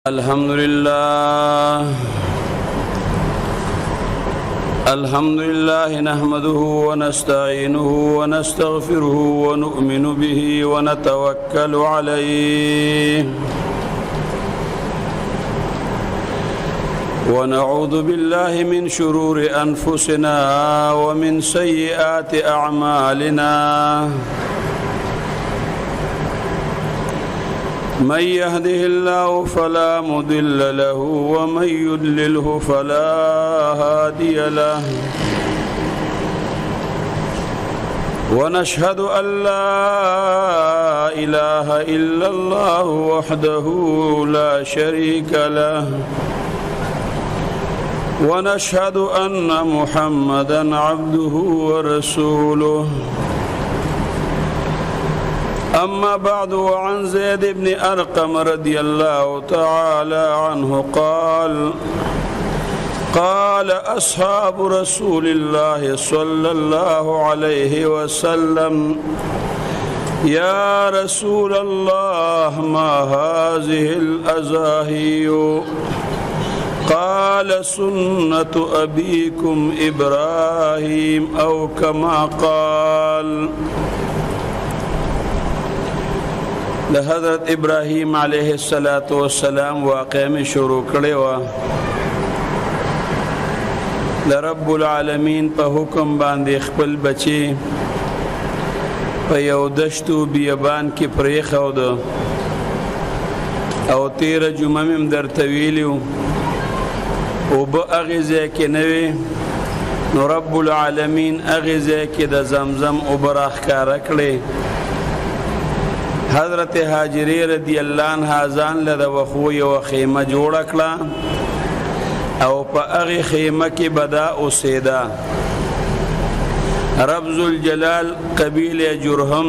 الحمد لله نحمده ونستعينه ونستغفره ونؤمن به ونتوكل عليه ونعوذ بالله من شرور أنفسنا ومن سيئات أعمالنا من يهده الله فلا مضل له ومن يضلله فلا هادي له ونشهد أن لا إله إلا الله وحده لا شريك له ونشهد أن محمدا عبده ورسوله أما بعد وعن زيد بن أرقم رضي الله تعالى عنه قال أصحاب رسول الله صلى الله عليه وسلم يا رسول الله ما هذه الأزاهي قال سنة أبيكم إبراهيم أو كما قال. د حضرت ابراهیم علیه السلام واقع میں شروع کړي و د رب العالمین په حکم باندې خپل بچي په یو دشتو بیابان کې پرې خود او 13 جمعه مم درته ویلو او به اغزه کې نوې نو رب العالمین اغزه کې د زمزم او براخ کار کړي. حضرت هاجری رضی اللہ عنہ ځان له وخو یو خیمه جوړ کړه او په هغه خیمه کې بدا اوسیدا. رب ذوالجلال قبیله جرهم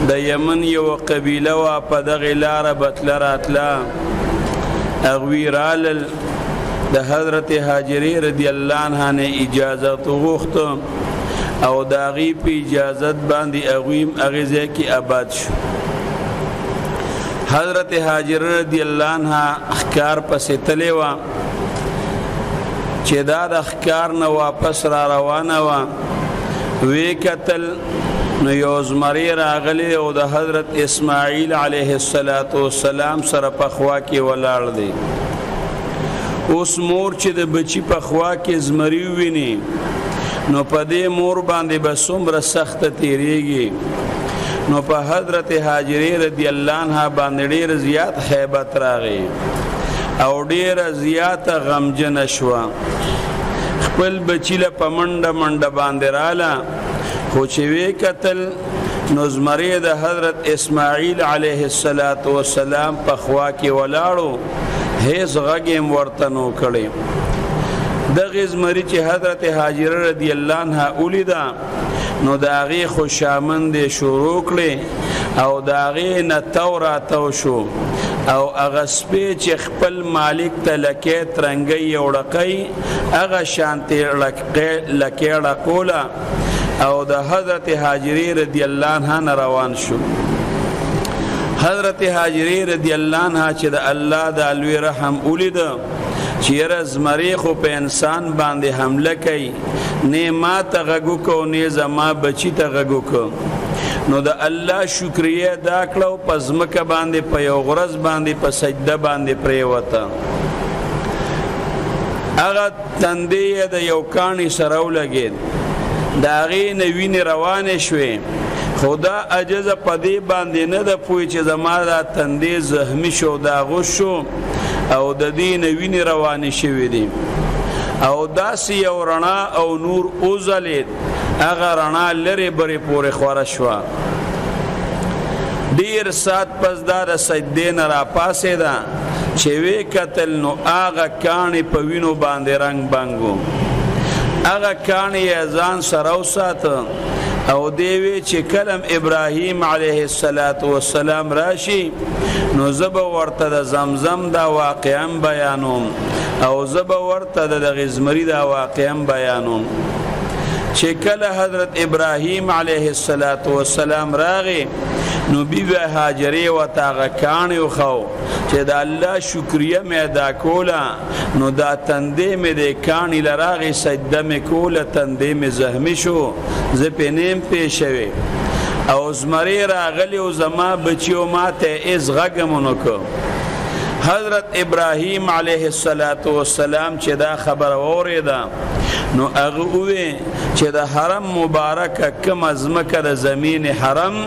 د یمن یو قبیله وا په دغه لار بتلراتلا اغویرال د حضرت هاجری رضی اللہ عنہ نه اجازه غوښته او داغي په اجازت باندې اغویم اغیزه کی آباد شو. حضرت هاجر رضی اللہ عنہ اخکار پسې تلې و چې دا د اخکار نه واپس را روانه و وی قتل نو یو زمری راغلی او د حضرت اسماعیل علیه السلام سره په خوا کې ولاړ دی. اوس مور چې د بچی په خوا کې زمری ویني نو په دې مور باندې به څومره سخت تیریږي. نو په حضرت هاجری رضی الله عنها باندې ډېر زیات هیبت راغی او ډېر زیات غمجن شوه. خپل بچی له په منډه باندې رااله خو چې وی قتل نو زمری د حضرت اسماعیل علیه السلام په خوا کې ولاړو هیڅ غږ یې ورته نو کړی. دغه زمری چې حضرت هاجر رضی الله عنها اولیدا نو داغه خوشامند شروع کړي او داغه نتورا تو شو او اغه سپی چې خپل مالک ته لکه ترنګي وړقي اغه شانتي لکه کولا او د حضرت هاجری رضی الله عنها روان شو. حضرت هاجری رضی الله عنها چې د الله د الوی رحم اولیدا چیر زمری خو په انسان باندې حمله کوي نه ما ته غږو کو نه زما بچی ته غږو کو نو د الله شکریا دا کړو پزمکه باندې په یو غرز باندې په سجده باندې پرې وته. هغه تندې د یو کانی سره ولګید داغې نوین روانه شوې خدا عجز پدې باندې نه د پوي چې زما دا تندې زخمی شو دا غوشو او د دین ویني روانه شوی دي او داسې یو رڼا او نور اوزلید هغه رڼا لري بری پورې خوره شوه. ډیر سات پس دا د سجدې نه را پاسې ده چې وی قتل نو هغه کاڼي په وینو باندې رنګ بنګو هغه کاڼي ځان سره وساته او دیوی چې کلم ابراهیم علیه السلام راشي نو زب ورته د زمزم دا واقعا بیانوم او زب ورته د غزمری دا واقعا بیانوم. چې کله حضرت ابراهیم علیه السلام راغی نو بیبی هاجری و تاغه کانی خو چې د الله شکریه مې ادا کوله نو دا تندې مې د کانی لراغې سجده مې کوله تندې مې زخمی شو زه پې نیم پیښوي او زمری راغلی او زما بچیو ماته از غږم ونکړ حضرت ابراهیم علیه السلام چې دا خبر اوریده نو هغه وی چې د حرم مبارکه کوم ځمکه د زمین حرم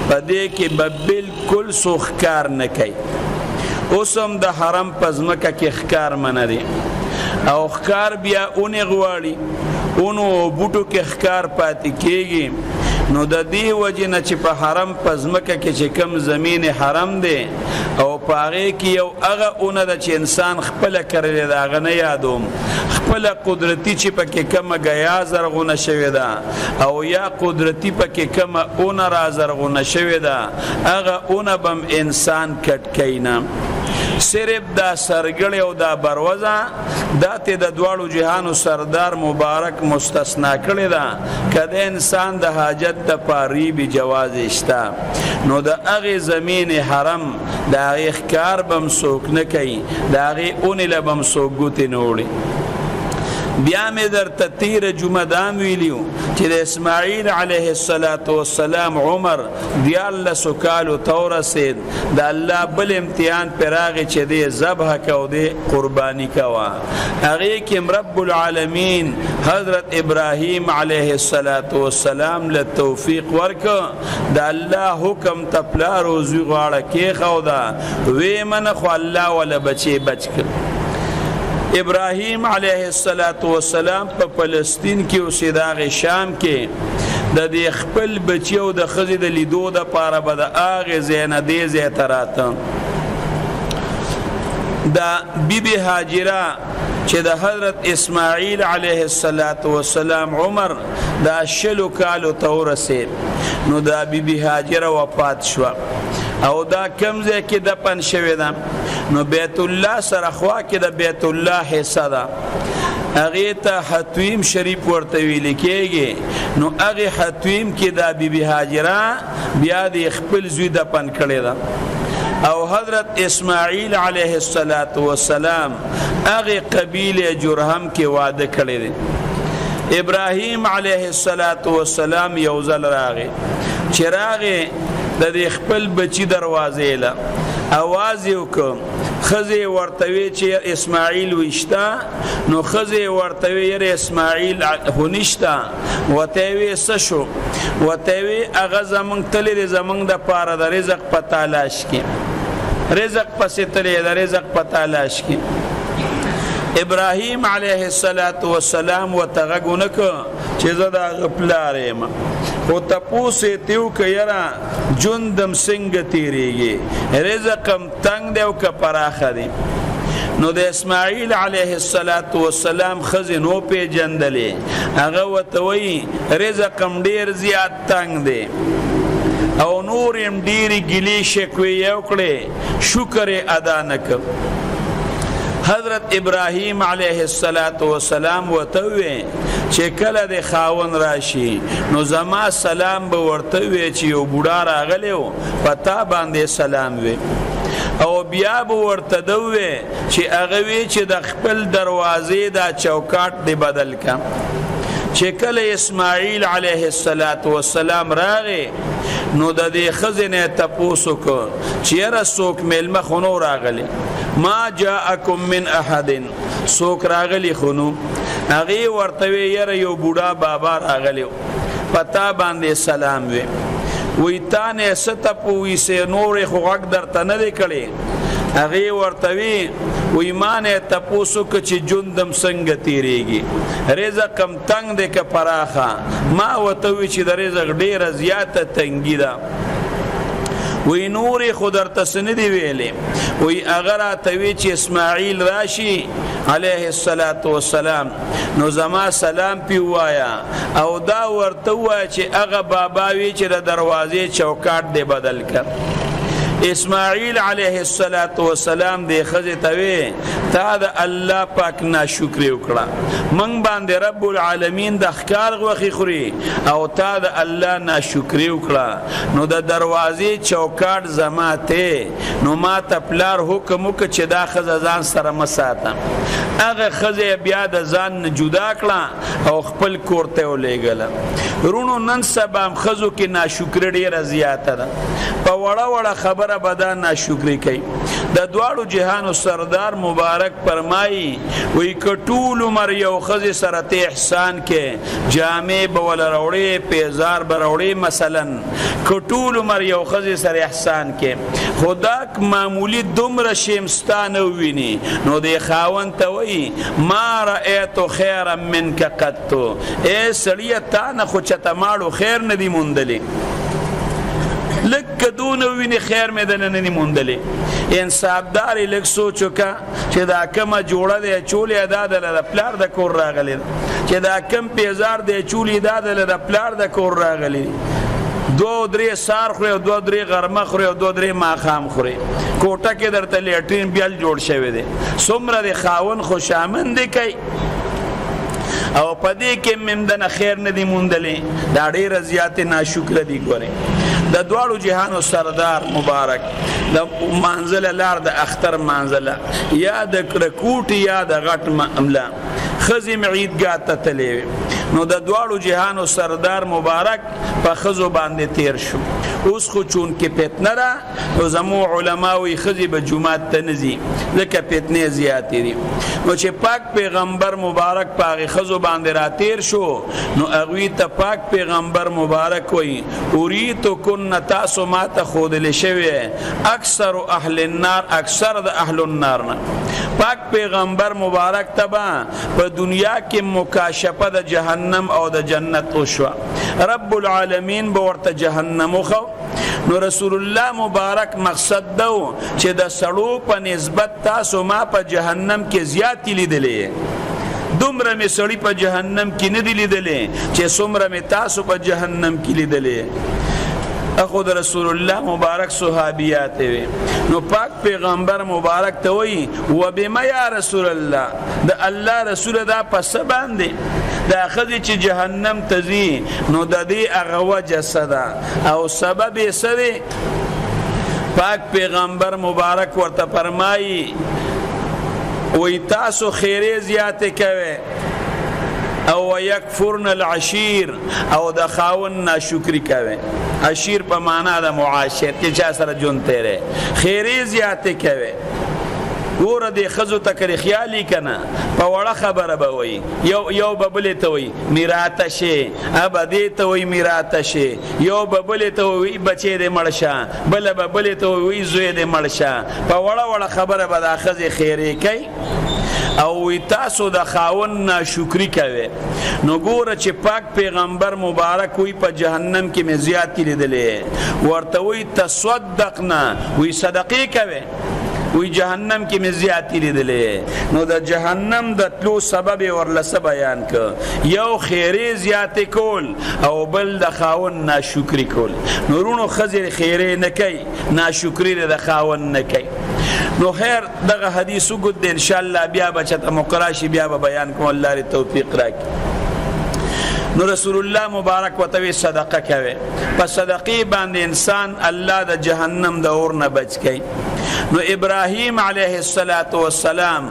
په دې کې به بالکل څوک ښکار نه کوي اوس هم د حرم په ځمکه کې ښکار منه دی او ښکار بیا اونې غواړي اونو بوټو کې ښکار پاتې کېږي نو د دې وجې نه چې په حرم په ځمکه کې چې کوم زمین حرم دی او په هغې کې یو هغه اونه ده چې انسان خپله کرلې ده هغه نه یادوم خپله قدرتي چې پکې کومه ګیا زرغونه شوې ده او یا قدرتي پکې کومه اونه را زرغونه شوې ده هغه اونه به انسان کټ کوي نه صرف دا سرګړی او دا بروزه دا ته د دواړو جهانو سردار مبارک مستثنا کړی ده که د انسان د حاجت د پاری به جواز شته نو د هغې زمین حرم د هغې ښکار به هم څوک نه کوي د هغې اونې له به هم څوک ګوتې نه وړي بیا مې درته تیره جمعه دام ویلیو چې د اسماعیل علیه السلام عمر 14 کالو ته ورسېد د الله بل امتحان پرې راغی چې دی ذبح که او دی قرباني کوه هغې کې رب العالمین حضرت ابراهیم علیه السلام له توفیق ورکه د الله حکم ته پلار او زوی غاړه کېښوده ویې منه خو الله وله بچې بچ کړ ابراهیم علیه السلام په فلسطین کې اوسېد هغې شام کې د دې خپل بچي او د ښځې د لیدو دپاره به د هغې ځای نه دې ځای ته راته د بیبي هاجره چې د حضرت اسماعیل علیه السلام عمر د 80 کالو ته ورسېد نو دا بیبي هاجره وفات شوه او دا کم ځای کې دفن شوې ده نو بیت الله سره خوا کې د بیت الله حصه ده هغې ته حتویم شریف ورته ویل کېږي نو هغې حتویم کې دا بیبي هاجره بیا د خپل زوی دفن کړې ده او حضرت اسماعیل علیه السلام هغې قبیله جرهم کې واده کړی دی ابراهیم علیه السلام یو ځل راغی چې راغی د دې خپل بچی دروازې له اواز یې وکړ ښځې ورته وی چې اسماعیل ویشته نو ښځې ورته وی یاره اسماعیل خو نشته ورته یې وی څه شو ورته یې وی هغه زموږ تللی دی زموږ دپاره د رزق په تالاش کې رزق پسې تللی د رزق په تالاش کې ابراهیم علیه السلام ورته غږ ونه کړ چې زه د هغه پلار یم خو تپوس یې تې وکړه یاره ژوندم څنګه تېرېږي رزقم تنګ دی او که پراخه دی نو د اسماعیل علیه السلام ښځې نو پېژندلې هغه ورته وایي رزقم ډېر زیات تنګ دی او نور یم ډېرې ګیلې شکوې یې وکړې شکر یې ادا نه کړ حضرت ابراهیم علیه السلام ورته وی چې کله د خاون راشي نو زما سلام به ورته وی چې یو بوډا راغلی و په تا باندې سلام وی او بیا به ورته ده وی چې هغه وی چې د خپل دروازې دا چوکاټ دی بدل کم چې کله اسماعیل علیه السلام راغی نو د دې ښځې نه یې تپوس وکړ چې یاره څوک میلمه خو نو راغلی ما جاءکم من احد څوک راغلی خو نو هغې ورته وی یاره یو بوډا بابا راغلی په تا باندې سلام وی وی تا نه څه تپویسې نورې خو غږ درته نه دی کړی هغې ورته وی ما نه یې تپوس وکړه چې ژوندم څنګه تېرېږي رزقم تنګ دی که پراخه ما ورته وی چې د رزق ډېره زیاته تنګي ده وی نورې خو درته څه نه دي ویلې وی هغه راته وی چې اسماعیل راشي علیه السلام نو زما سلام پې ووایه او دا ورته ووایه چې هغه بابا وی چې د دروازې چوکاټ دی بدل کړ اسماعیل علیه السلام دې خزه توي تا د الله پاک ناشکری وکړه من باندې رب العالمین د ښکار غوخي خوري او تا د الله ناشکری وکړه نو د دروازې چوکاټ زماته نو ما ته پلار حکم وکړه چې دا خزه ځان سره مساتم هغه خزه بیا د ځان جدا کړه او خپل کور ته ولېګله رونو نن سبا خزو کې ناشکری ډیره زیاته ده په وړه وړه خبره بدا ناشکری کوي د دواړو جهانو سردار مبارک فرمایي وی کټول عمر یو خزه سره ته احسان کې جامع بول وروړي پیزار بروړي مثلا کټول عمر یو خزه سره احسان کې خدا معمولی دومره شمستانه ویني نو د خاون ته وی ما رأيت خيرا منك قط اے سړی تا نه خو چته ماړو خیر نه دی مونډلې لکه دون ویني خیر مې دنه نه مونډلې انصافدار لک سوچو کا چې دا کومه جوړه دی چولې ادا د پلار د کور راغلی چې دا کم پیزار دی چولې ادا د پلار د کور راغلی دو درې سار خوري او دو درې غرمه خوري او دو درې ماخام خوري کوټه کې درته لیټرین بیل جوړ شوی دی څومره د خاون خوشامند دی کوي او پدې کې ممدنه خیر نه دی مونډلې دا ډېر زیات ناشکر دی ګوري د دواړو جهانو سردار مبارک د منزله لار د اختر منزله یا د کړکوټ یا د غټ معاملہ خزی عیدګاه ته تلې نو د دواړو جهانو سردار مبارک په خزو باندې تیر شو اوس خو چون کې فتنه را او زمو علماوی خزی به جمعات ته نزي لکه فتنه زیاتې دي نو چې پاک پیغمبر مبارک پاغه خزو باندې را تیر شو نو اغوی ته پاک پیغمبر مبارک وای اوریتو کن تاسو ما ته خودل شوی اکثر اهل النار اکثر د اهل النار نه پاک پیغمبر مبارک تبا په دنیا کې مکاشفه د جهنم او د جنت وشو رب العالمین به ورته جهنم خو نو رسول الله مبارک مقصد دو چې د سړو په نسبت تاسو ما په جهنم کې زیات لیدلې دومره می سړی په جهنم کې نه دی لیدلې چې څومره می تاسو په جهنم کې لیدلې اخو د رسول الله مبارک صحابیات وي نو پاک پیغمبر مبارک ته وی و بما یا رسول الله د الله رسول دا پس باندې دا خدي چې جهنم تزي نو د دې هغه وجه صدا او سبب یې سره پاک پیغمبر مبارک ورته فرمایي وی تاسو خیره زیاته کوي او یکفرن العشیر او د خاون ناشکری کوي عشیر په معنا د معاشر چې چا سره جون تیرې خیری زیاته کوي ګوره د خزو تکری خیالي کنه په وړه خبره به وي یو ببلې ته وي میراته شي ابدي ته وي میراته شي یو ببلې ته وي بچي دې مړشه بل ببلې ته وي زوی دې مړشه په وړه خبره به د خزې خیری کوي او تاسو د خاون ناشکری کوي نو ګوره چې پاک پیغمبر مبارک وي په جهنم کې مې زیات لیدلې ورته وي تصدقنا وي صدقې کوي وی جهنم کې مې زیات لیدلې نو د جهنم د تلو سبب ورلسه بیان ک یو خیره زیات کول او بل د خاون ناشکری کول نورونو خزر خیره نه کوي ناشکری د خاون نه کوي نو خیر دغه حدیث وګد ان شاء الله بیا بچت مقراشی بیا بیان کوم الله ری توفیق راکړي نو رسول الله مبارک وتوی صدقه کوي په صدقې باندې انسان الله د جهنم د اور نه بچ کی نو ابراهیم علیه السلام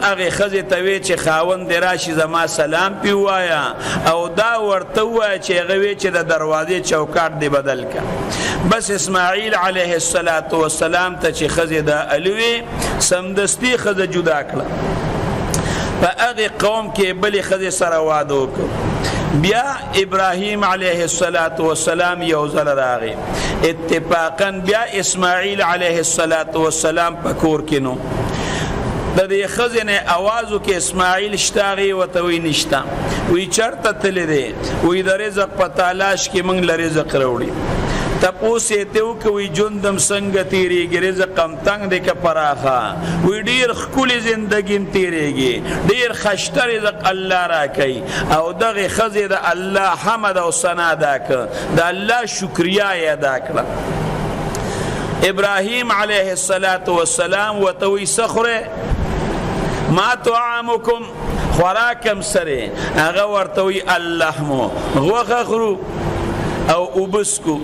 هغه خزه توی چې خاوند راشي زما سلام پی وایا او دا ورته وای چې هغه چې د دروازې چوکاټ دی بدل کا بس اسماعیل علیه السلام ته چې خزه د الوی سمدستی خزه جدا کړه په هغه قوم کې بلې خزه سره واده وکړ بیا ابراهیم علیه السلام یو ځل راغی اتفاقا بیا اسماعیل علیه السلام پکور کینو د دې خزنه आवाज وکي اسماعیل شتاغي وتوي نشتا وی چرته تل دي وی د رزق په تلاش کې موږ ل رزق وروړي تپوسه ته کوي جوندم څنګه تیریږي رزق کم تنگ دې ک پراخه وی ډیر خولي ژوندګي تیریږي ډیر خشتر رزق الله را کوي او دغه خزه د الله حمد او ثنا ادا ک د الله شکریا ادا کړه ابراهیم علیه السلام وتوی سخره ما طعامکم خوراکم سره هغه ورتوی اللحم غوښه خورو او وبسکو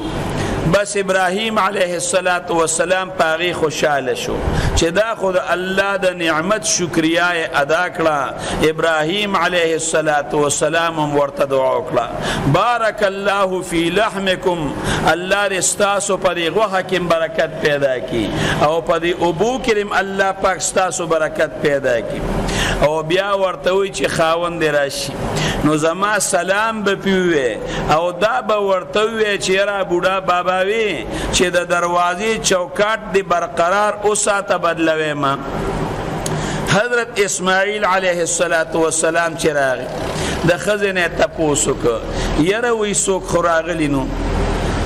بس ابراهیم علیه السلام پاغي خوشاله شو چې دا خود الله د نعمت شکریه ادا کړه ابراهیم علیه السلام ورته دعا وکړه بارک الله فی لحمکم الله رستاسو په دې غوښه کې برکت پیدا کی او په دې ابو کریم الله پاک ستاسو برکت پیدا کی او بیا ورته وی چې خاوند راشي نو زما سلام به پیوي او دا به ورته وی چې را بوډا بابا وی چې د دروازې چوکاټ دی برقرار اوساته بدلوي ما حضرت اسماعیل علیه السلام چې راغی د خزینه تپوسو ک یره وی سوک خوراغلی نو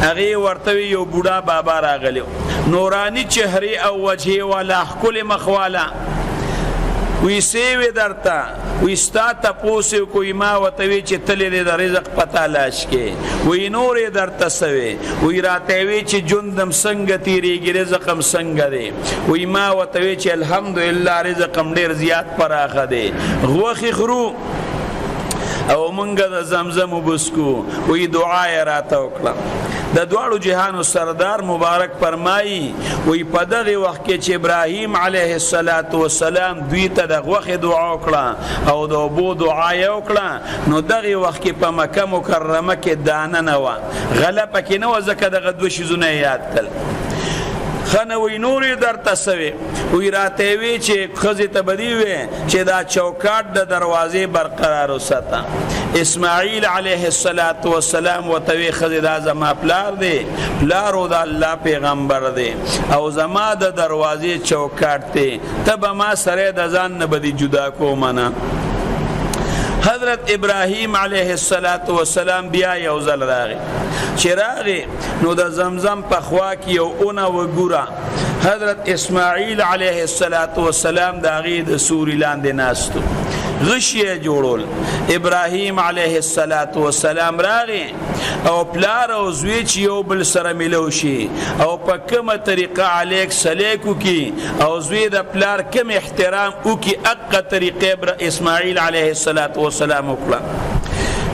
هغه ورته یو بوډا بابا راغلی نورانی چهره او وجه والا کل مخوالا وی سیوی درتا وی ستا تپوسو کوئی ما وتوی چې تلی د رزق پتا لاش کې وی نور درتا سوی وی راتوی چې جندم څنګه تیریږي رزقم څنګه دی وی ما وتوی چې الحمدلله رزقم ډیر زیات پراخه دی غوخي خرو او منګه د زمزم وبسکو وی دعا یې راته وکړه د دوړو جهانو سردار مبارک فرمایي وی په دغه وخت کې چې ابراهیم علیه السلام دوی ته د غوښې دعا وکړه او د ابو دعا یې وکړه نو دغه وخت کې په مکه مکرمه کې دانه نه وه غله پکې نه وه ځکه دغه دوه شیزونه یاد کړل خنه وی نورې درته سوې وی راته وی چې ښځې ته به دې وی چې دا چوکاټ د دروازې برقرار وساته اسماعیل علیه السلام ورته وی ښځې دا زما پلار دی پلار و د الله پیغمبر دی او زما د دروازې چوکاټ دی ته به ما سره د ځان نه به دې جدا کومنه حضرت ابراهیم علیه السلام بیا یو ځل راغی چې راغی نو د زمزم په خوا کې یو اونه وګوره حضرت اسماعیل علیه السلام د هغې د سوري لاندې ناستو غشی جوړول ابراهیم علیه السلام راغی او پلار او زوی چې یو بل سره ملو شي او په کومه طریقه علیک سلیکو کی او زوی د پلار کوم احترام او کی اقا طریقه اسماعیل علیه السلام وکړه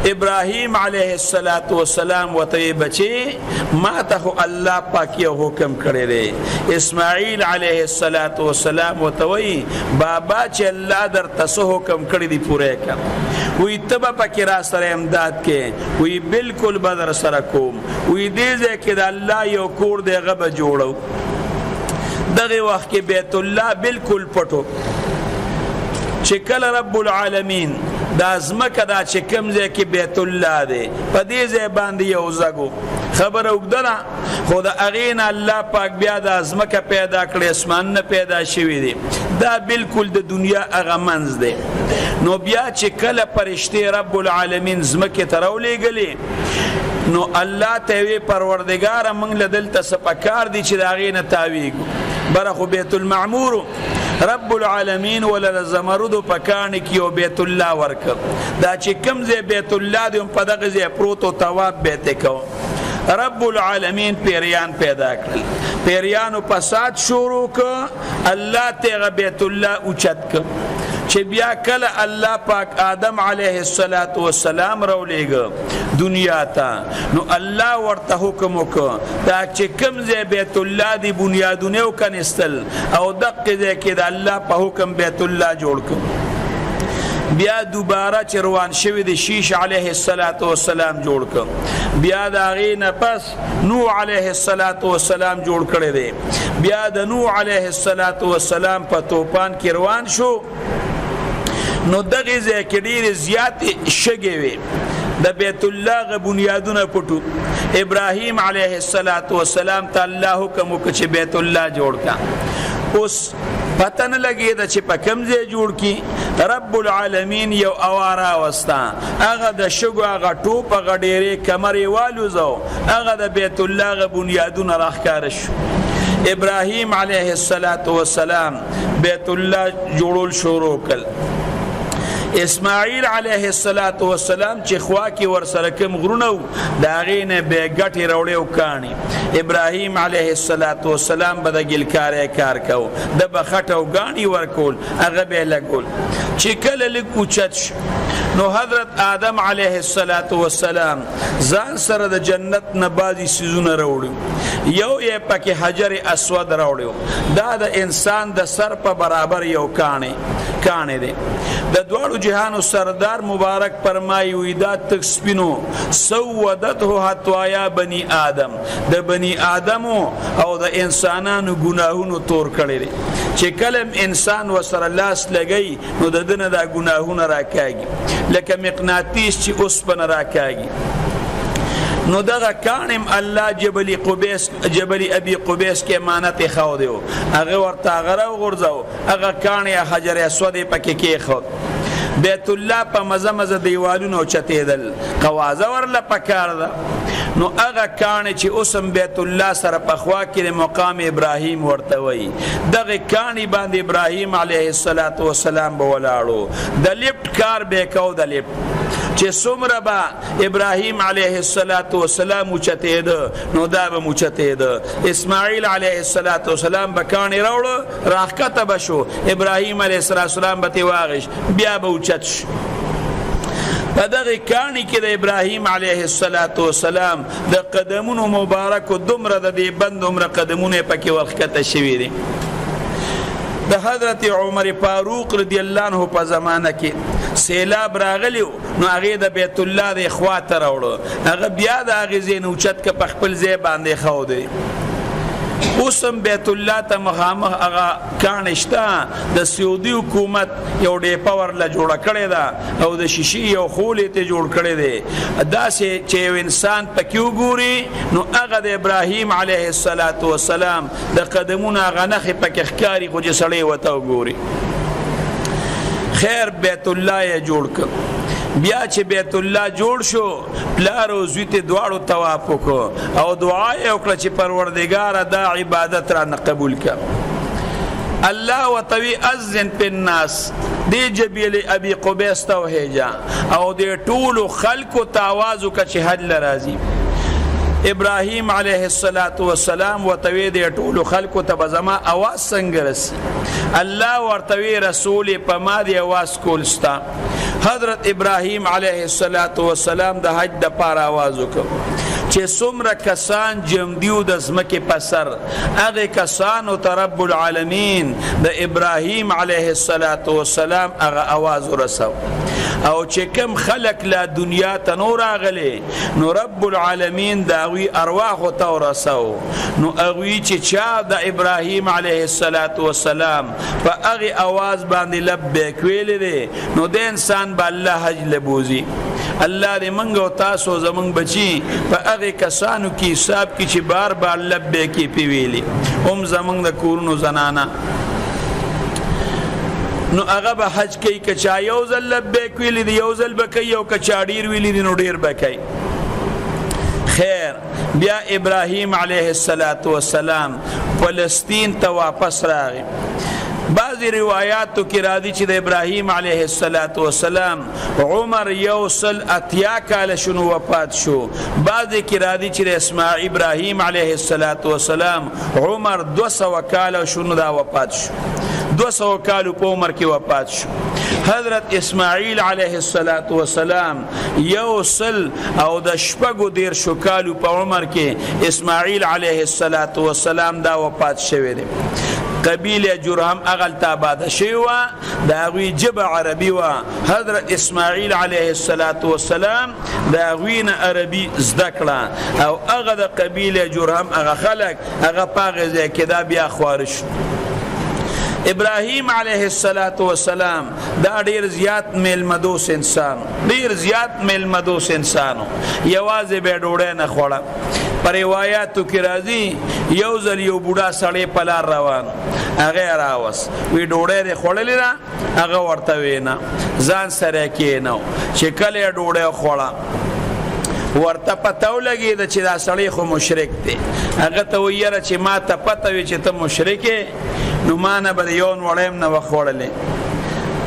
ابراهیم علیه السلام وته بچي ما ته الله پاک یو حکم کړی دی اسماعیل علیه السلام وته بابا چې الله در تاسو حکم کړی دی پوره کړه وی تبا پکې را سره امداد کې وی بالکل بدر سره کوم وی دې ځکه د الله یو کور دی غبه جوړو دغه وخت کې بیت الله بالکل پټو چې کله رب العالمین دا ازمکه دا چې کوم ځای کې بیت الله دی په دې ځای باندې یو زګو خبره وګدله خو د هغې نه الله پاک بیا د ازمکه پیدا کړی اسمانونه پیدا شوي دي دا بالکل د دنیا هغه منځ دی نو بیا چې کله فرشتې رب العالمین ځمکې ته راولېږلې نو الله ته وی پروردګاره موږ له دلته څه پکار دي چې د هغې نه تاویږو بره خو بیت المعمور رب العالمین ولله زمرودو پکانې کې یو بیت الله ورکړ دا چې کوم ځای بیت الله دی په دغه ځای پروت و طواف به یې کو رب العالمین پیریان پیدا کړل پیریانو فساد شروع که الله ته بیت الله اوچت که چې بیا کله الله پاک آدم علیه السلام راولېږه دنیا ته نو الله ورته حکم وکړه دا چې کوم ځای بیت الله دی بنیادونه وکنستل او دقه ځای کې د الله په حکم بیت الله جوړ کړ بیا دوباره چې روان شوی د شیش علیه السلام جوړ کړ بیا د هغې نه پس نوح علیه السلام جوړ کړی دی بیا د نوح علیه السلام په طوفان کې روان شو نو دغه ځای کې ډېرې زیاتې شګې وې د بیت الله غ بنیادونه پټو ابراهیم علیه السلام ته الله حکم وکړ چې بیت الله جوړ کړه اوس پته نه لګېده چې په کوم ځای جوړ کړي رب العالمین یو اواره وستا هغه د شګو هغه ټوپ هغه ډېرې کمر یې والوزو هغه د بیت الله غ بنیادونه راښکاره شو ابراهیم علیه السلام بیت الله جوړول شروع کړ اسماعیل علیه السلام چې خوا کې ور سره کوم غرونه دا غینه به ګټي راوړې او کانی ابراهیم علیه السلام به د ګلکارې کار کو د بخټ او غانی ورکول هغه به لګول چې کله لګ اوچت نو حضرت آدم علیه السلام ځان سره د جنت نه بازي سيزونه راوړو یو یې پکې حجر اسود راوړو دا د انسان د سر په برابر یو کانه دی د دوړو جهانو سردار مبارک فرمایي وي دا تک سپینو سودته حتوایا بني آدم د بني آدم او د انسانانو ګناهونو تور کړي چې کلم انسان وسره لاس لګي نو د دنه دا ګناهونه راکاږي لکه مقناطیس چې اوس په راکاږي نو دغه کانم الله جبل ابي قبيس کې امانت خو دیو هغه ورته غره غرزو هغه کان یا حجر اسود پکې کې خو بیت الله په مزه دیوالونو چتیدل قوازه ورله پکار ده نو هغه کان چې اوسم بیت الله سره په خوا کې مقام ابراهیم ورته وي دغه کانی باندې ابراهیم علیه السلام بولاړو د لیفت کار به کو د لیفت چې څومره با ابراهیم علیه السلام اوچتید نو دا به اوچتید اسماعیل علیه السلام بکانی راوړو راخته بشو ابراهیم علیه السلام به واغش بیا به اوچت په دغه کانی کې د ابراهیم علیه السلام د قدمونو مبارک دومره د دې بند عمر قدمونه پکې ورخته شوی دي د حضرت عمر فاروق رضی الله عنه په زمانه کې سیلاب راغلیو نو هغه د بیت الله د اخواته راوړو هغه بیا د هغه زین اوچت ک په خپل ځای باندې خو دی اوسم بیت الله ته مخامخ هغه کانشتا د سعودي حکومت یو ډې پاور لا جوړ کړی دا او د شیشي یو خولې ته جوړ کړی دی دا چې انسان پکې وګوري نو هغه د ابراهیم علیه السلام د قدمونو غنخ پکې ښکاری خو چې سړی وته وګوري خیر بیت الله یې جوړ کړ بیا چې بیت الله جوړ شو پلار او زوی ته دواړو طواف وکړو او دعا یې وکړه چې پروردګار دا عبادت را قبول کړه الله وتوی اذن بالناس دی جبل ابي قبيس توهجا او دی ټول خلق تاوازو ک چې حج لرازي ابراهیم علیه السلام وتوی دی ټول خلق ته بزما اواز څنګه رس الله ورتوی رسول په ما دی اواز کولستا حضرت ابراهیم علیه السلام د حج د پاره आवाज وکړ چې څومره کسان جمع دیو د زمکه په سر هغه کسان او رب العالمین د ابراهیم علیه السلام هغه आवाज ورسو او چې کوم خلق لا دنیا ته نور اغلی نو رب العالمین داوی ارواح ته ورسو نو اغوی چې چا د ابراهیم علیه السلام په هغه आवाज باندې لبیک ویل دي نو د انسان به الله حج لبوزي الله دې منګ او تاسو زمنګ بچي په هغه کسانو کې حساب کې چې بار بار لبیک پیویلی هم زمنګ د کورونو زنانا نو هغه به حج کوي کچا یو ځل لبیک ویلی دی یو ځل بکای او کچا ډیر ویلی دی نو ډیر بکای خیر بیا ابراهیم علیه السلام فلسطین ته واپس راغی بعضی روایاتو کې راځي چې د ابراهیم علیه السلام عمر یوصل اتیا کال شنو وفات شو بعضی کې راځي چې د اسماعیل ابراهیم علیه السلام عمر 200 کال شنو دا وفات شو 200 کال په عمر کې وفات شو حضرت اسماعیل علیه السلام یوصل او د شپږو دیر شو کال په عمر کې اسماعیل علیه السلام دا وفات شوی دی قبیله جرهم اغل تاباده شیوا دا غوی جب عربی و حضرت اسماعیل علیه السلام دا غوین عربی زدکړه او اغه د قبیله جرهم اغه خلق اغه پاغه کدا بیا خوارش ابراهیم علیه السلام دا ډیر زیات میلمدوس انسان ډیر زیات میلمدوس انسانو یوازې به ډوړې نه خوړه پر روایتو کې راځي یو ځل یو بوډا سړی په لار روان هغه راوس وی ډوړې خوړلې را هغه ورته وینا ځان سره کېنو چې کله ډوړې خوړه ورته پتاو لګي د چې دا سړی خو مشرک دی هغه ته ویره چې ما ته پته وي چې ته مشرک نو ما نه به یو وړم نه وخوړلې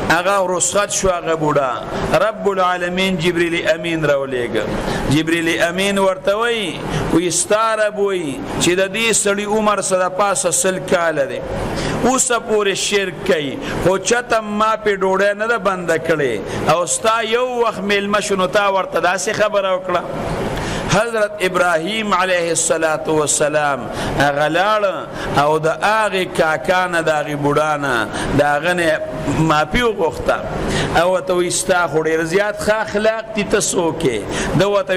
هغه رخصت شو هغه بوډا رب العالمین جبرئیل امین راولېګ جبرئیل امین ورته وی وستاره وی چې د دې سړی عمر سره پاسه سل کال دی اوس پورې شرک کوي خو چته ما په ډوډۍ نه ده بند کړي او ستا یو وخت میلمه شنو تا ورته داسې خبره وکړه حضرت ابراهیم علیه السلام غلاړ او د هغه کاکانه د هغه بوډانه د هغه نه مافي وغوښته او ته وستا خو ډیر زیات ښه اخلاق دي تاسو کې د وته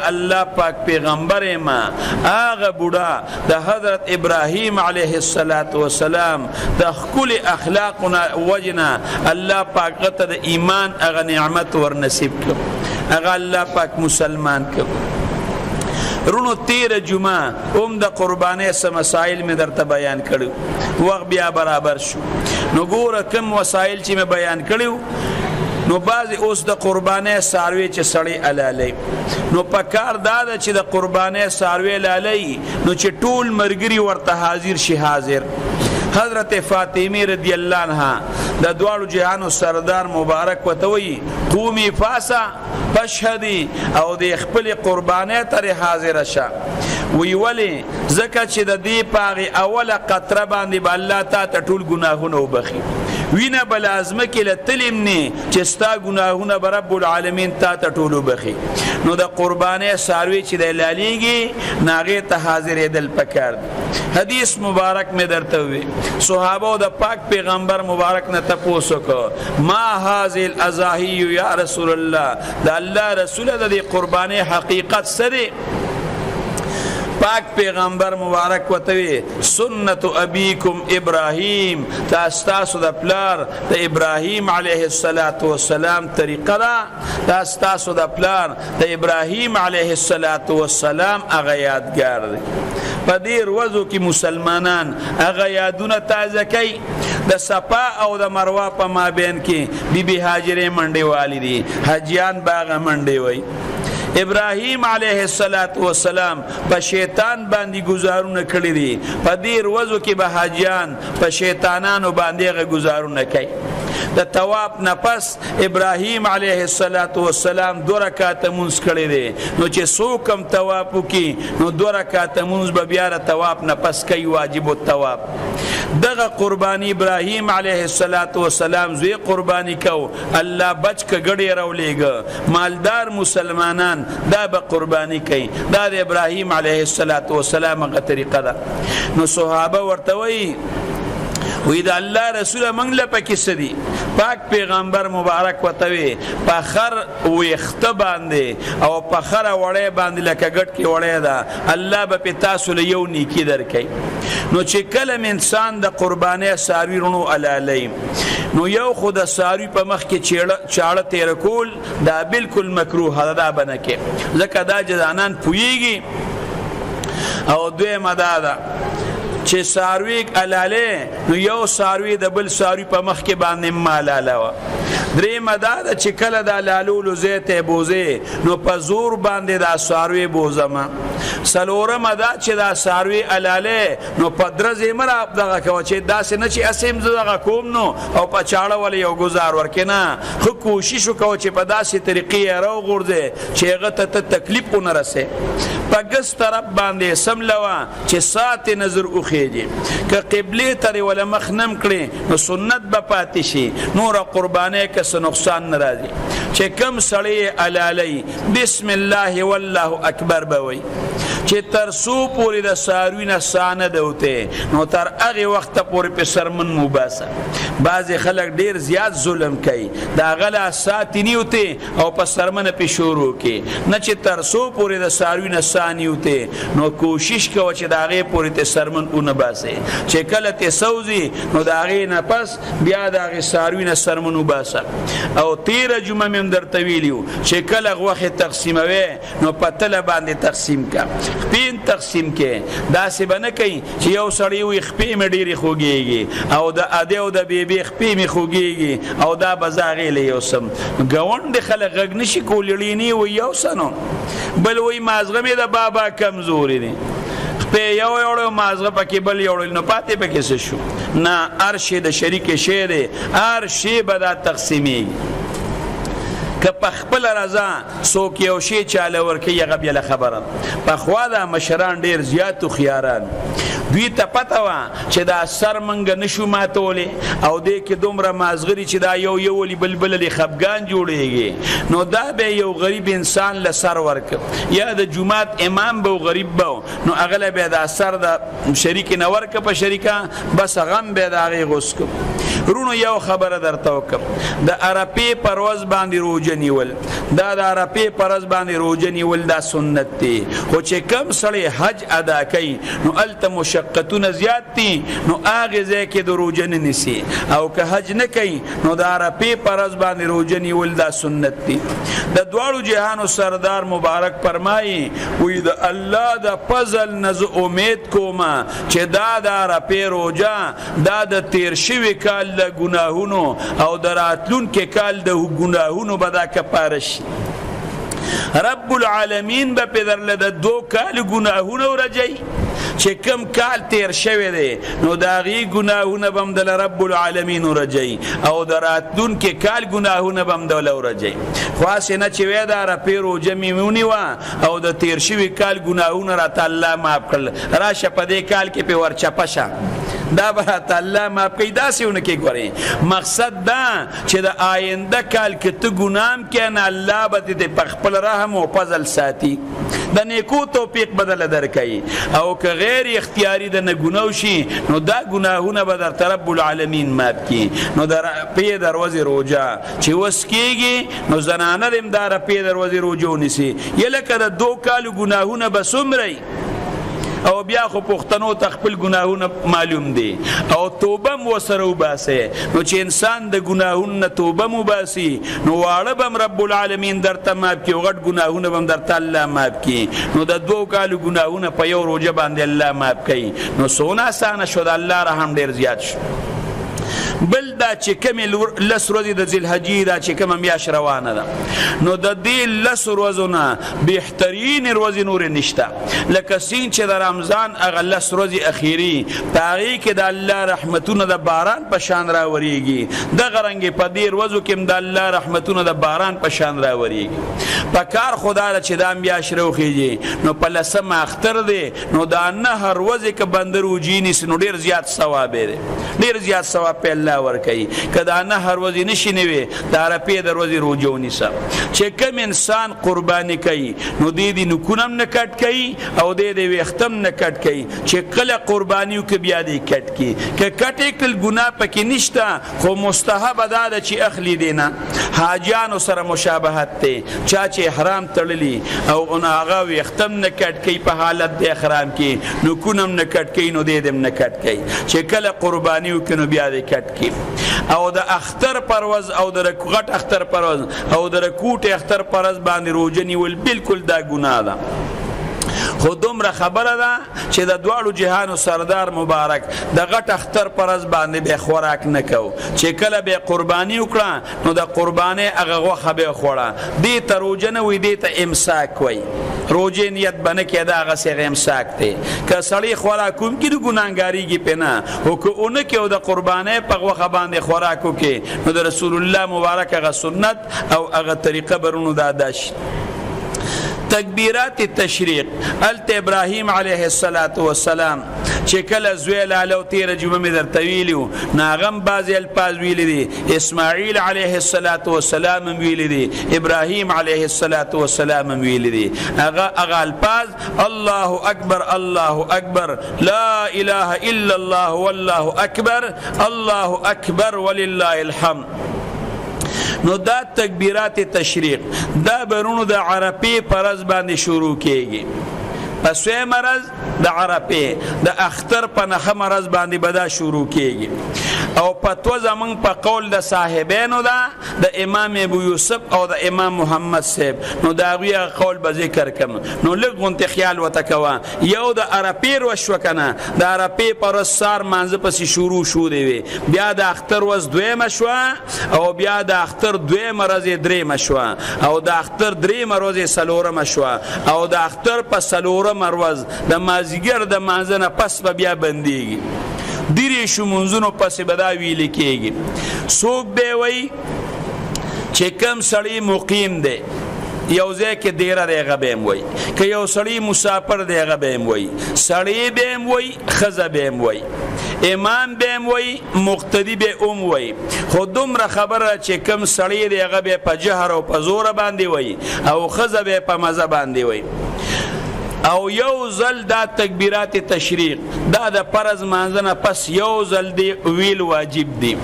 الله پاک پیغمبر ما هغه بوډا د حضرت ابراهیم علیه السلام د خپل اخلاقنا وجنا الله پاک ته د ایمان هغه نعمت ور نصیب کړ هغه الله پاک مسلمان کړ رونو 13 جمعه د قربانۍ سم مسائل می درته بیان کړو وخت بیا برابر شو نو ګوره کوم وسایل چې می بیان کړو نو بعضی اوس د قربانۍ ساروی چې سړی علالي نو پکار دا چې د قربانۍ ساروی علالي نو چې ټول مرګري ورته حاضر شي حاضر حضرت فاطمه رضی الله عنها د دوالو جهانو سردار مبارک وتوي قومي فاسا پشهدي او د خپل قربانۍ تر حاضر شه وی ولی زکه چې د دې پاغي اوله قطره باندې به الله تا ته ټول ګناهونه وبخي وینه بل ازمه کې لتلمني چې ستا ګناهونه به رب العالمین تا ته ټول وبخي نو د قربانۍ ساروي چې د لالیږي ناغه ته حاضر دل پکار حدیث مبارک میں درته وي صحابه د پاک پیغمبر مبارک نه تاسو کو ما هاذل ازاهی یا رسول الله د الله رسول د قربانۍ حقیقت سره پاک پیغمبر مبارک وتوی سنت ابیکم ابراهیم تاسو د پلار د ابراهیم علیه السلام طریقه دا تاسو د پلار د ابراهیم علیه السلام هغه یادګار دی په دې ورځو کې مسلمانان هغه یادونه تازه کوي د صفا او د مروه په مابین کې بیبي هاجره منډي والدي حجیان باغ منډي وای ابراهیم علیه السلام په شیطان باندې گزارونه کړی دي په دې ورځو کې به حاجیان په شیطانانو باندې گزارونه کوي د طواف نه پس ابراهیم علیه السلام 2 رکعات مونږ کړی دي نو چې څوک هم طواف وکي نو 2 رکعات مونږ به بیا د طواف نه پس کوي واجب الطواف دغه قربانی ابراهیم علیه السلام زوی قربانی کو الله بچ ک غړي راولېګ مالدار مسلمانان دا به قربانی کوي دا د ابراهیم علیه السلام غو طریقه ده نو صحابه ورته وی وی دا الله رسول منګله پکې سدي پاک پیغمبر مبارک وتوي پخر ويخته باندې او پخر وړې باندې لکه ګټ کې وړې ده الله به پتا سول یو نیکی درکې نو چې کلم انسان د قربانې ساروی رونو علالای نو یو خود ساروی په مخ کې چاړه تیر کول دا بالکل مکروه ده بنکه ځکه دا جزانان پویږي او دوی مدادا چې ساروی علاله نو یو ساروی د بل ساروی په مخ کې باندې مالاله و درې مداد چې کله د لالولو زیته بوزه نو په زور باندې د ساروی بوزما سلوره مداد چې د ساروی علاله نو په درځه مرا دغه کو چې داسې نه چې اسیم زغه کوم نو او په چاړه ول یو گزار ورکنه خو کوشش وکاو چې په داسې طریقې راو غورځي چې هغه ته تکلیف نه رسې پګس طرف باندې سملوا چې سات نظر اوخیږي ک قبله تر ولا مخنم کړي نو سنت به پاتې شي نور قربانه کس نقصان ناراضي چې کم سړی علالي بسم الله والله اکبر بوي چې تر سو پوری د ساروی نه سانه دوته نو تر هغه وخت پوری په سرمن مباسه بعض خلک ډیر زیات ظلم کوي دا غلا ساتنیوته او په سرمن په شروع کې نه چې تر سو پوری د ساروی نه سانیوته نو کوشش کوي چې دا هغه پوری ته سرمن اون باسه چې کله ته سوزي نو دا هغه نه پس بیا دا هغه ساروی نه سرمن وباسه او 13 جمعه مم در طویلیو چې کله غوخه تقسیموي نو پتل باندې تقسیم کا خپین تقسیم کې دا څه بنه کوي چې یو سړی وي خپې مډيري خوږيږي او د اده او د بیبي خپې می خوږيږي او دا بزاغې له یو سم غوند خلک غږ نشي کولړینی و یو سنو بل وای مازغه می د بابا کمزوري دي په یو یوړو مازغه پکې بل یوړل نو پاتې پکې څه شو نه هر شی د شریک شی دی هر شی به دا تقسیمیږي که په خپل رضا څوک یو شی چاله ورکوي هغه بیا خبره پخوا دا مشران ډېر زیات خیاران دوی ته پته وه چې دا سر منګه نشو ماتولی او دې کې دومره مازغري چې دا یو ولي بلبل لې خفګان جوړیږي نو دا به یو غریب انسان له سر ورک یا د جماعت امام به غریب به نو هغه به دا سر د شریک نه ورک په شریکا بس غم به دا غي غوس کو رونو یو خبره درته وکم د عرفه پرواز باندې روزه نیول دا د عرفه پرواز باندې روزه نیول دا سنت دی خو چې کم سړی حج ادا کوي نو الته مشقتونه زیات دي نو هغه ځای کې د روزه نه نیسي او که حج نه کوي نو د عرفه پرواز باندې روزه نیول دا سنت دی د دواړو جهانو سردار مبارک فرمایي وی د الله د فضل نز امید کوم چې دا د عرفه روزه دا د تیر شوی کال د ګناهونو او د راتلونکي کال د ګناهونو به دا کفاره شي رب العالمین به په درله د 2 کال ګناهونه ورجي چې کم کال تیر شوی دی نو دا غي ګناهونه بم د رب العالمین ورجي او د راتلونکي کال ګناهونه بم د ورجي خاصه نه چې وې دا رپیرو جمیونی وا او د تیر شوی کال ګناهونه را تعالی معاف کړل راشه په دې کال کې په ورچا پشا دا به تعالی ما پیدا سيونه کې غوري مقصد دا چې د آینده کال کې ته ګنام کې نه الله به دې په خپل رحم او فضل ساتي د نیکو توفیق بدل درکې او که غیر اختیاري د نه ګناو شي نو دا ګناهونه به در رب العالمین مات کی نو در په دروازه روزه چې وسکیږي نو زنانه دم دار په دروازه روزه ونیسي یلکه د 2 کال ګناهونه بسمري او بیا خو پښتنو تخپل ګناهونه معلوم دي او توبه مو سره وباسه نو چې انسان د ګناهونو توبه مو باسي نو واړه بم رب العالمین درته ماف کی غټ ګناهونه بم درته الله ماف کی نو د 2 کال ګناهونه په یو روزه باندې الله ماف کوي نو سونه اسانه شو د الله رحم ډیر زیات شو بل دا چې کوم لس ورځې د ذوالحجې دا چې کوم میاش روانه ده نو د دې لس ورځونه بهترین ورځې نور نشته لکه سین چې د رمضان هغه لس ورځې اخیری پاغي کې د الله رحمتونه د باران په شان راوريږي د غرنګ په دې ورځو کې د الله رحمتونه د باران په شان راوريږي په کار خدا چې د میاش روخیږي نو په لسم اختر دی نو دا نه هر ورځې کې بندرو جینې سنو ډیر زیات ثواب دی ډیر زیات ثواب په الله ور کوي کدا نه هر ورځ نشي نیوي د عرفه د ورځې روزه ونیسه چې کوم انسان قرباني کوي نو دې نو کونم نه کټ کوي او دې وختم نه کټ کوي چې کله قربانیو کې بیا دې کټ کوي ک کټې کل ګناه پکې نشته خو مستحب ده چې اخلي دینا حاجانو سره مشابهت ته چا چې احرام تړلی او ان هغه وختم نه کټ کوي په حالت د احرام کې نو کونم نه کټ کوي نو دې دم نه کټ کوي چې کله قربانیو کې نو بیا دې کټ کوي او د اختر پرواز او د غټ اختر پرواز او د کوټ اختر پرواز باندې روزه نیول بالکل دا ګناه ده خو دومره خبره ده چې د دواړو جهانو سردار مبارک د غټ اختر پرز باندې به خوراک نکاو چې کله به قرباني وکړه نو د قرباني هغه غوخه به خوړه دې ته روزه نه وي دې ته امساک وي روزه نیت باندې کې دا هغه څنګه امساک ته که سړی خوراک کوم کې د ګناګاریږي پنه او که اون کې د قرباني په غوخه باندې خوراک وکي نو د رسول الله مبارک هغه سنت او هغه طریقه برونو داداش تکبیرات التشریق الت ابراهیم علیه السلام چې کله زویل علی او تیر جمعه می در طویلو ناغم بعضی الفاظ ویل دي اسماعیل علیه السلام ویل دي ابراهیم علیه السلام ویل دي هغه الفاظ الله اکبر لا اله الا الله والله اکبر ولله الحمد نو دا تکبیرات تشریق دا برونو د عرفه پرز باندې شروع کیږي پس وې مرز د عرفه د اختر په نخ مرز باندې بدا شروع کیږي او فتوا زمون په قول د صاحبینو دا د امام ابو یوسف او د امام محمد صاحب نو دا غوی قول به ذکر کم نو لګونت خیال وتکوا یو د عربیر وشو کنه د عربی پر سار مانځ پس شروع شو دی بیا د اختر وز دویمه شو او بیا د اختر دویمه ورځ درېمه شو او د اختر درېمه ورځ سلورمه شو او د اختر په سلورمه ورځ د مازیګر د مانځنه پس بیا بنديږي دیری شو منځونو پس بدا ویل کېږي څوک به وای چې کم سړی مقیم دی یو ځای کې ډیره دی غبیم وای که یو سړی مسافر دی غبیم وای سړی بیم وای خزه بیم وای امام بیم وای مقتدی به وای خودمره خبره چې کم سړی دی غبه په جهر او په زور باندې وای او خزه به په مزه باندې وای او یو ځل دا تکبیرات تشریق دا د فرض مانځنه پس یو ځل دی ویل واجب دی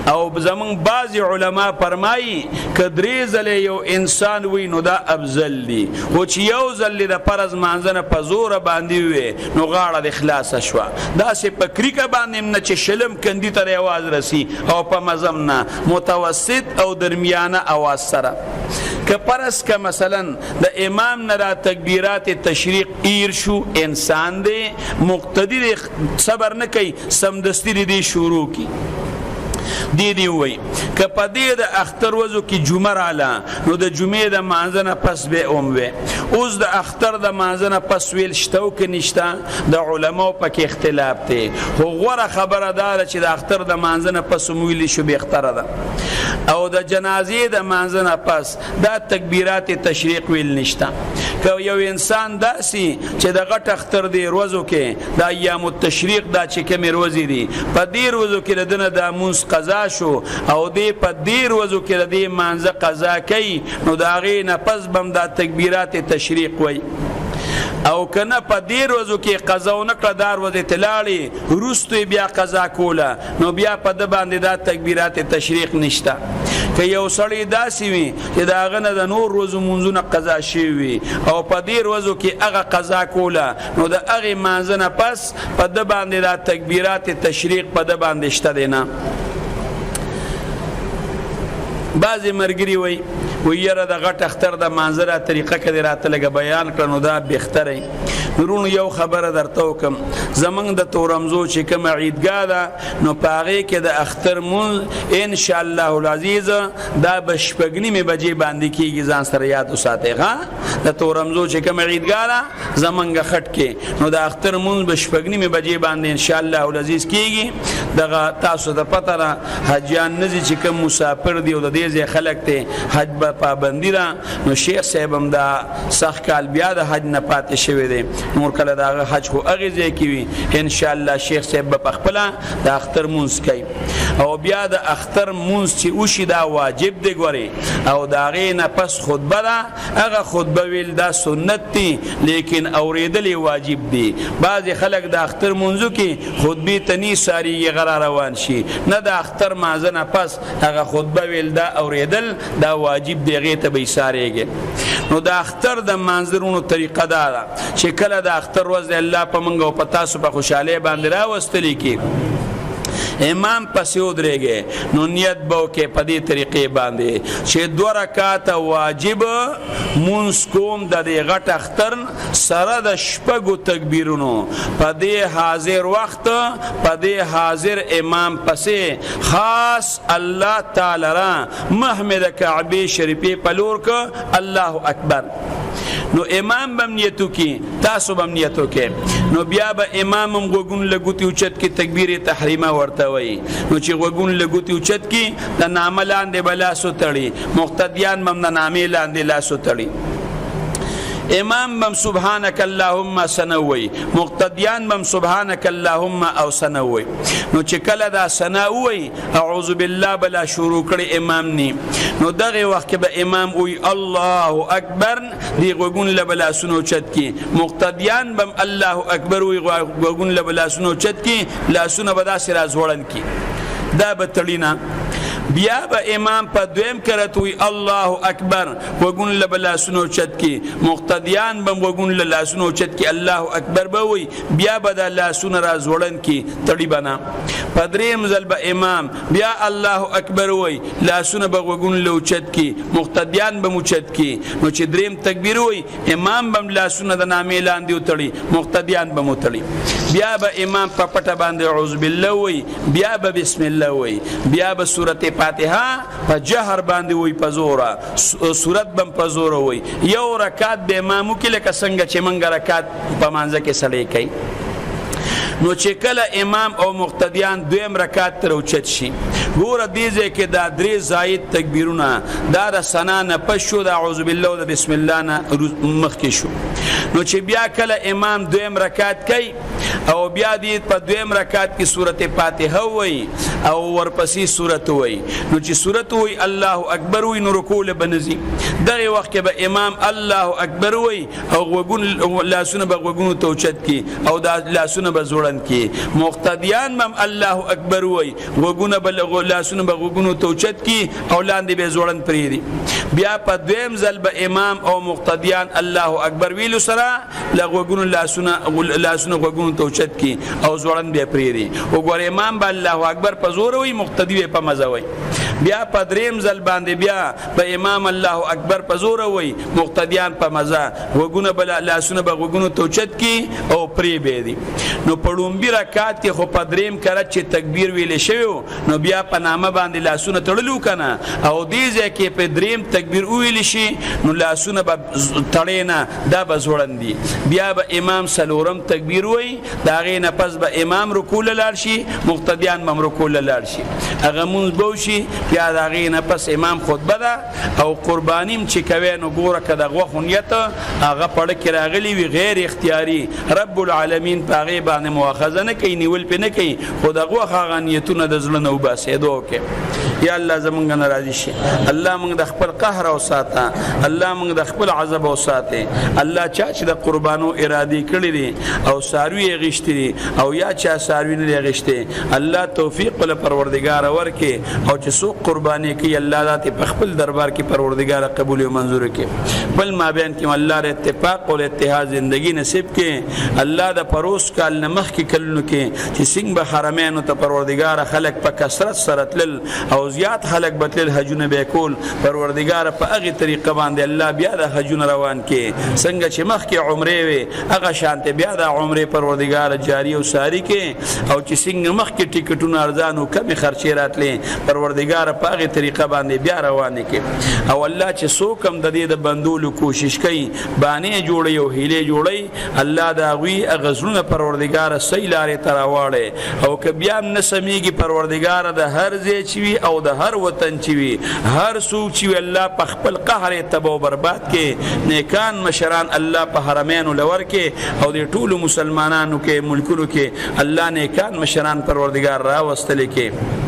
او زمون بعض علما فرمایي کدرې ځل یو انسان وی نو دا افضل دی او چې یو ځل د فرض مانځنه په زور باندې وي نو غاړه د اخلاص شو دا سه پکریکه باندې نه چې شلم کندي تر आवाज رسی او په مزم نه متوسط او درمیانه आवाज سره که پرس که مثلا د امام نه را تکبیرات تشریق ایر شو انسان دی مقتدی صبر نه کوي سمدستی دی شروع کی دی وای که په دې د اختر وزو کې جمعه رااله نو د جمعې د مانځنه پس به وي اوس د اختر د مانځنه پس ویل شته او کې نشته د علماو په کې اختلاف دی خو غوره خبره ده چې د اختر د مانځنه پس ویل شو به اختر ده او د جنازې د مانځنه پس دا تکبیرات تشریق ویل نشته که یو انسان داسي چې د غټ اختر دی روزو کې د ایام التشریق دا چې کوم روزي دي په دې روزو کې دنه د مونږ قضا شو او دې په دې روزو کې د دې مانځه قضا کوي نو دا غي نه پس بم دا تکبیرات تشریق وای او کنه په دې روزو کې قضا ونکړه دار وځي تلاړي روستو بیا قضا کوله نو بیا په د باندې دا تکبیرات تشریق نشته که یو سړی داسې وي چې دا غنه د نور روزو منځونه قضا شي او په دې روزو کې هغه قضا کوله نو د هغه مانځنه پس په د باندې دا تکبیرات تشریق په د باندې شته دینه بعضی مرګري وای یره د غټ اختر د منظره طریقه کې راته لګ بیان کړنو دا بهتره نورونو یو خبره درته وکم زمنګ د تورمزو چې کوم عیدګاه ده نو پاغه کې د اختر مون ان شاء الله العزیز دا بشپګنی بجې باندې کیږي ځان سره یاد وساتئ ها د تورمزو چې کوم عیدګاه ده زمنګ خټ کې نو د اختر مون بشپګنی بجې باندې ان شاء الله العزیز کیږي دغه تاسو د پته را حجیان نزي چې کوم مسافر دی او د دې ځای خلک ته حج پابندی ده نو شیخ صاحب هم دا سخ کال بیا د حج نه پاتې شوی دی نور کله دا حج خو هغه ځای کې وي ان شاء الله شیخ صاحب په خپل د اختر مونږ کوي او بیا د اختر مونږ چې وشي دا واجب دی ګوري او دا غي نه پس خطبه ده هغه خطبه ویل دا سنت دی لیکن اوریدل واجب دی بعض خلک د اختر مونږ کې خطبه تنی ساری غره روان شي نه د اختر مازنه پس هغه خطبه ویل دا اوریدل دا واجب دی غي ته به ساريږي نو د اختر د منظرونو طریقه دا چې کله د اختر ورځ الله په منګو پتا سو په خوشاله باندې راوستلی کی امام پسې ودرېږي نو نیت بو کې په دې طریقې باندې چې 2 رکعات واجب مونږ کوم د دې غټ اختر سره د شپږو تکبیرونو په دې حاضر وخت په دې حاضر امام پسې خاص الله تعالی را محمد کعبه شریفه پلور ک الله اکبر نو امام بم نیتو کی تاسو بم نیتو کې نو بیا به امام هم غوګون لګوتی اوچت کې تکبیر تحریمه ورته وای نو چې غوګون لګوتی اوچت کې د نامه لاندې بلا سو تړي مقتدیان بم د نامه لاندې لا سو تړي امام بم سبحانك اللهم سنوي مقتدیان بم سبحانك اللهم او سنوي نو چې کله دا سنوي اعوذ بالله بلا شروع کړي امام ني نو دغه وخت کې به امام وي الله اکبر دی غوګون لبلا سنو چت کی مقتدیان بم الله اکبر وي غوګون لبلا سنو چت کی لا سنو بدا سر ازوړن کی دا بتلینا بیا به امام په دویم کرت وی الله اکبر وګون لبلا سنو چت کی مقتدیان بم وګون للا سنو چت کی الله اکبر به وی بیا به د لا سن راز وړن کی تړي بنا پدریم ځل به امام بیا الله اکبر وای لاسونه به وګون لوچت کی مقتدیان به موچت کی نو چې دریم تکبیر وای امام بم لاسونه د نامې لاندې وتړي مقتدیان به موتړي بیا به امام په پټه باندې اعوذ بالله وای بیا به بسم الله وای بیا به سورته فاتحه په جهر باندې وای په زوره سورت بم په زوره وای یو رکعت به امام کې لکه څنګه چې منګ رکعت په مانځه کې سړی کوي نو چې کله امام او مقتدیان دویم رکعت تر اوچت شي ګوره دې ځای کې دا درې زائد تکبیرونه دا د ثنا نه پښو د اعوذ بالله او د بسم الله نه مخکې شو نو چې بیا کله امام دویم رکعت کوي او بیا دې په دویم رکعت کې سورته فاتحه وای او ورپسې سورته وای نو چې سورته وای الله اکبر وای نو رکوع له بنزي دغه وخت کې به امام الله اکبر وای او وګون لاسونه به وګونو توچت کی او دا لاسونه به زوړند کی مقتدیان هم الله اکبر وای وګونه به لاسونه به وګونو توچت کی او لاندې به زوړند پریری بیا په دویم ځل به امام او مقتدیان الله اکبر ویلو سره لغوګونو لاسونه وګونو توچت کی او زوړند به پریری وګور امام به الله اکبر په زور وای مقتدی په مزه وای بیا په دریم ځل باندې بیا به امام الله اکبر په زور وای مقتدیان په مزه وګونه بل لاسونه به وګونو توچت کی او پری به دي نو پړوم بي رکعات کې خو په دریم کړه چې تکبیر ویل شوی نو بیا په نامه باندې لاسونه تړلو کنه او دې ځکه په دریم تکبیر ویل شي نو لاسونه به تړینا دا به زوړندي بیا به امام سلورم تکبیر وای دا غي نه پس به امام رکوع لاړ شي مقتدیان هم رکوع لاړ شي هغه مونږ بوشي بیا دا غي نه پس امام خطبه ده او قربانیم چې کوي نو ګوره کده غوښنیت هغه پړ کې راغلی وی غیر اختیاري رب العالمین پاغه باندې مؤاخذه نه کوي نیول پې نه کوي خو دغه غانیتونه د ځلنه وباسېدو کې یا الله زمونږ ناراضي شي الله موږ د خپل قهر او ساته الله موږ د خپل عذاب او ساته الله چې د قربانو ارادي کړی دي او ساروی غشتري او یا چا ساروی نه غشته الله توفیق ول پروردگار ورکه او چې سو قرباني کوي الله ذات په خپل دربار کې پروردگار قبول او منظور کړي بل مابین کې الله ر اتفاق او اتحاد زندگی نصیب کړي الله د پروس کال نمخ کې کلنو کې چې څنګه به حرمینو ته پروردگار خلق په کثرت سره تل او زیات خلق بتل حجونه به کول پروردگار په هغه طریقه باندې الله بیا د حجونه روان کې څنګه چې مخ کې عمره وي هغه شانته بیا د عمره پروردگار جاری او ساری کې او چې څنګه مخ کې ټیکټونه ارزان او کم خرچې راتلې پروردگار په هغه طریقه باندې بیا روان کې او الله چې څوک هم د دې د بندولو کوشش کوي باندې جوړي او هیله جوړي الله دا غوي غزلونه پروردگار صحیح لارې تراواړي او که بیا هم نسمیږي پروردگار د هر ځای چوي او د هر وطن چوي هر څوک چې الله په خپل قهر تباہ برباد کې نیکان مشران الله په حرمینو لور کې او د ټولو مسلمانانو کې ملکونو کې الله نیکان مشران پروردگار را وستل کې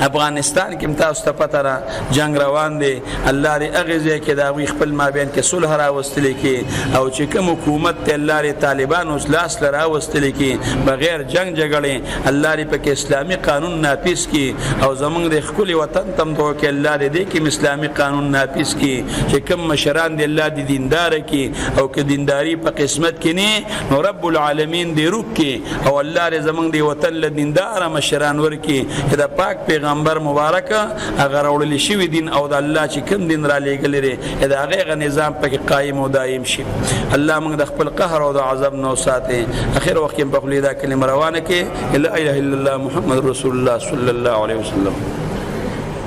افغانستان کې تاسو ته پته را جنگ روان دي الله دې هغه ځای کې دا وی خپل مابین کې صلح را وستل کې او چې کوم حکومت ته الله دې طالبان اوس لاس لرا وستل کې بغیر جنگ جګړې الله دې په اسلامي قانون نافذ کې او زمونږ د خپل وطن تم دوه کې الله دې کې اسلامي قانون نافذ کې چې کوم مشران دې الله دې دیندار کې او کې دینداری په قسمت کې نه نو رب العالمین دې روک کې او الله دې زمونږ د وطن له دیندار مشران ورکی دا پاک پیغمبر مبارک اگر اورل شي دین او د الله چې کوم دین را لېګل لري دا هغه نظام پکې قائم او دائم شي الله موږ د خپل قهر او د عذاب نو ساتي اخر وخت په خپل دا کلمه روانه کې لا اله الا الله محمد رسول الله صلی الله علیه وسلم